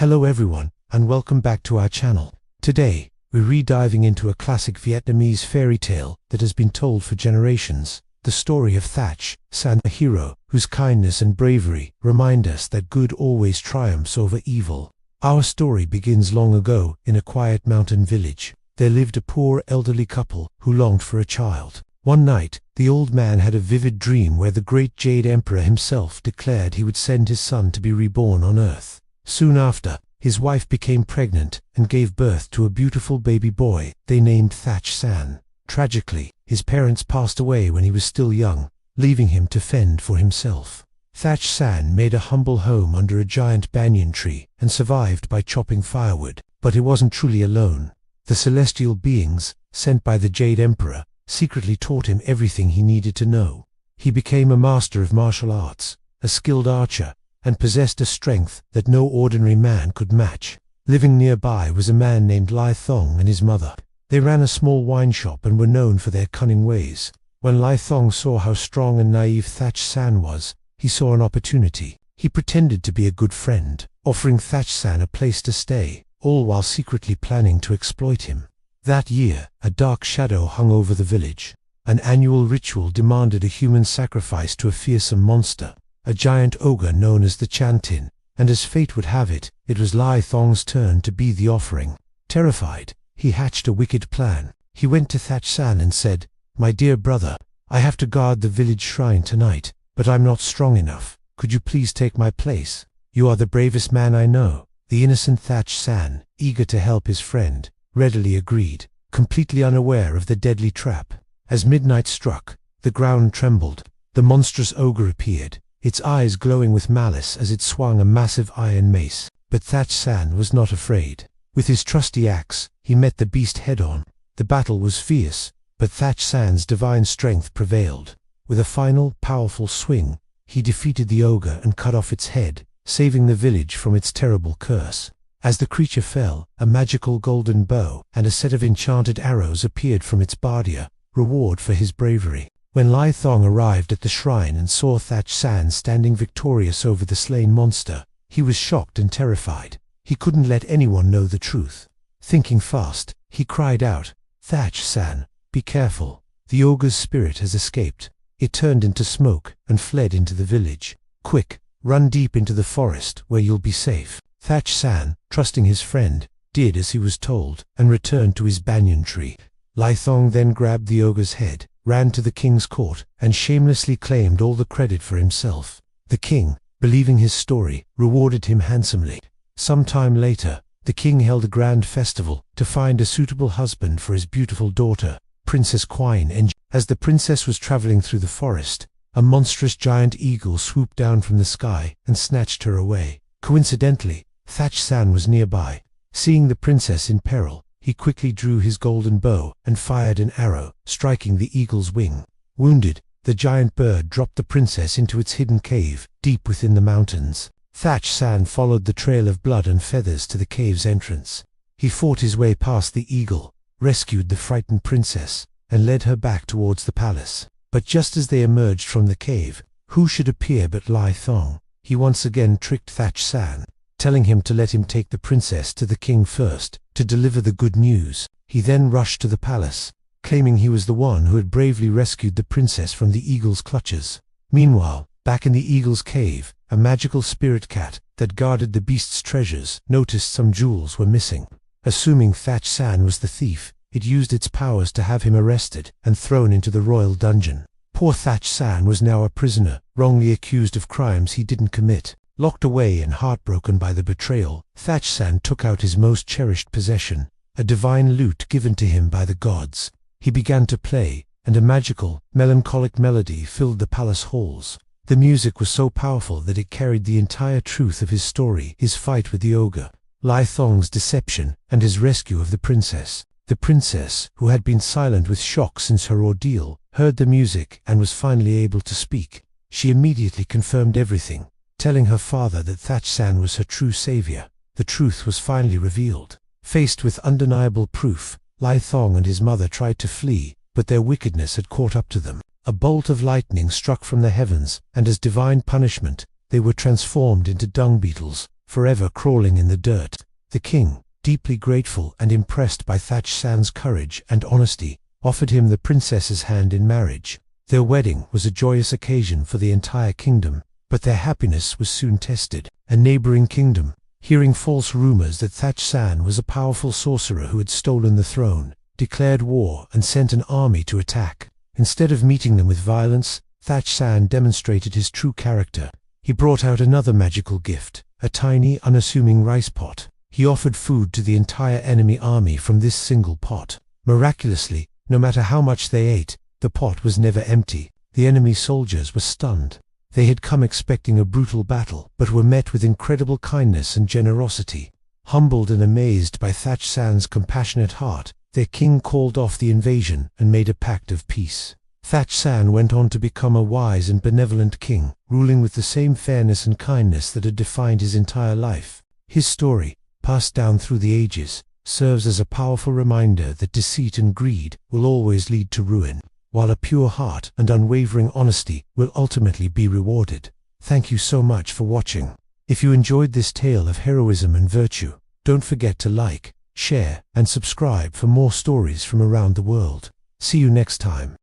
Hello everyone, and welcome back to our channel. Today, we're re-diving into a classic Vietnamese fairy tale that has been told for generations. The story of Thach Sanh, a hero whose kindness and bravery remind us that good always triumphs over evil. Our story begins long ago in a quiet mountain village. There lived a poor elderly couple who longed for a child. One night, the old man had a vivid dream where the great Jade Emperor himself declared he would send his son to be reborn on earth. Soon after, his wife became pregnant and gave birth to a beautiful baby boy they named Thach Sanh. Tragically, his parents passed away when he was still young, leaving him to fend for himself. Thach Sanh made a humble home under a giant banyan tree and survived by chopping firewood, but he wasn't truly alone. The celestial beings, sent by the Jade Emperor, secretly taught him everything he needed to know. He became a master of martial arts, a skilled archer, and possessed a strength that no ordinary man could match. Living nearby was a man named Lý Thông and his mother. They ran a small wine shop and were known for their cunning ways. When Lý Thông saw how strong and naive Thach Sanh was, he saw an opportunity. He pretended to be a good friend, offering Thach Sanh a place to stay, all while secretly planning to exploit him. That year, a dark shadow hung over the village. An annual ritual demanded a human sacrifice to a fearsome monster, a giant ogre known as the Chằn Tinh, and as fate would have it, it was Lý Thong's turn to be the offering. Terrified, he hatched a wicked plan. He went to Thach Sanh and said, "My dear brother, I have to guard the village shrine tonight, but I'm not strong enough. Could you please take my place? You are the bravest man I know." The innocent Thach Sanh, eager to help his friend, readily agreed, completely unaware of the deadly trap. As midnight struck, the ground trembled. The monstrous ogre appeared, its eyes glowing with malice as it swung a massive iron mace. But Thach Sanh was not afraid. With his trusty axe, he met the beast head-on. The battle was fierce, but Thach Sanh's divine strength prevailed. With a final, powerful swing, he defeated the ogre and cut off its head, saving the village from its terrible curse. As the creature fell, a magical golden bow and a set of enchanted arrows appeared from its bardia, reward for his bravery. When Lý Thông arrived at the shrine and saw Thach Sanh standing victorious over the slain monster, he was shocked and terrified. He couldn't let anyone know the truth. Thinking fast, he cried out, "Thach Sanh, be careful. The ogre's spirit has escaped. It turned into smoke and fled into the village. Quick, run deep into the forest where you'll be safe." Thach Sanh, trusting his friend, did as he was told and returned to his banyan tree. Lý Thông then grabbed the ogre's head, ran to the king's court, and shamelessly claimed all the credit for himself. The king, believing his story, rewarded him handsomely. Some time later, the king held a grand festival to find a suitable husband for his beautiful daughter, Princess Quine. And as the princess was traveling through the forest, a monstrous giant eagle swooped down from the sky and snatched her away. Coincidentally, Thach Sanh was nearby. Seeing the princess in peril, he quickly drew his golden bow and fired an arrow, striking the eagle's wing. Wounded, the giant bird dropped the princess into its hidden cave, deep within the mountains. Thach Sanh followed the trail of blood and feathers to the cave's entrance. He fought his way past the eagle, rescued the frightened princess, and led her back towards the palace. But just as they emerged from the cave, who should appear but Lý Thông? He once again tricked Thach Sanh, telling him to let him take the princess to the king first, to deliver the good news. He then rushed to the palace, claiming he was the one who had bravely rescued the princess from the eagle's clutches. Meanwhile, back in the eagle's cave, a magical spirit cat that guarded the beast's treasures noticed some jewels were missing. Assuming Thach Sanh was the thief, it used its powers to have him arrested and thrown into the royal dungeon. Poor Thach Sanh was now a prisoner, wrongly accused of crimes he didn't commit. Locked away and heartbroken by the betrayal, Thach Sanh took out his most cherished possession, a divine lute given to him by the gods. He began to play, and a magical, melancholic melody filled the palace halls. The music was so powerful that it carried the entire truth of his story, his fight with the ogre, Lý Thong's deception, and his rescue of the princess. The princess, who had been silent with shock since her ordeal, heard the music and was finally able to speak. She immediately confirmed everything, telling her father that Thach Sanh was her true savior. The truth was finally revealed. Faced with undeniable proof, Lý Thông and his mother tried to flee, but their wickedness had caught up to them. A bolt of lightning struck from the heavens, and as divine punishment, they were transformed into dung beetles, forever crawling in the dirt. The king, deeply grateful and impressed by Thach San's courage and honesty, offered him the princess's hand in marriage. Their wedding was a joyous occasion for the entire kingdom, but their happiness was soon tested. A neighboring kingdom, hearing false rumors that Thach San was a powerful sorcerer who had stolen the throne, declared war and sent an army to attack. Instead of meeting them with violence, Thach San demonstrated his true character. He brought out another magical gift, a tiny, unassuming rice pot. He offered food to the entire enemy army from this single pot. Miraculously, no matter how much they ate, the pot was never empty. The enemy soldiers were stunned. They had come expecting a brutal battle, but were met with incredible kindness and generosity. Humbled and amazed by Thach San's compassionate heart, their king called off the invasion and made a pact of peace. Thach San went on to become a wise and benevolent king, ruling with the same fairness and kindness that had defined his entire life. His story, passed down through the ages, serves as a powerful reminder that deceit and greed will always lead to ruin, while a pure heart and unwavering honesty will ultimately be rewarded. Thank you so much for watching. If you enjoyed this tale of heroism and virtue, don't forget to like, share, and subscribe for more stories from around the world. See you next time.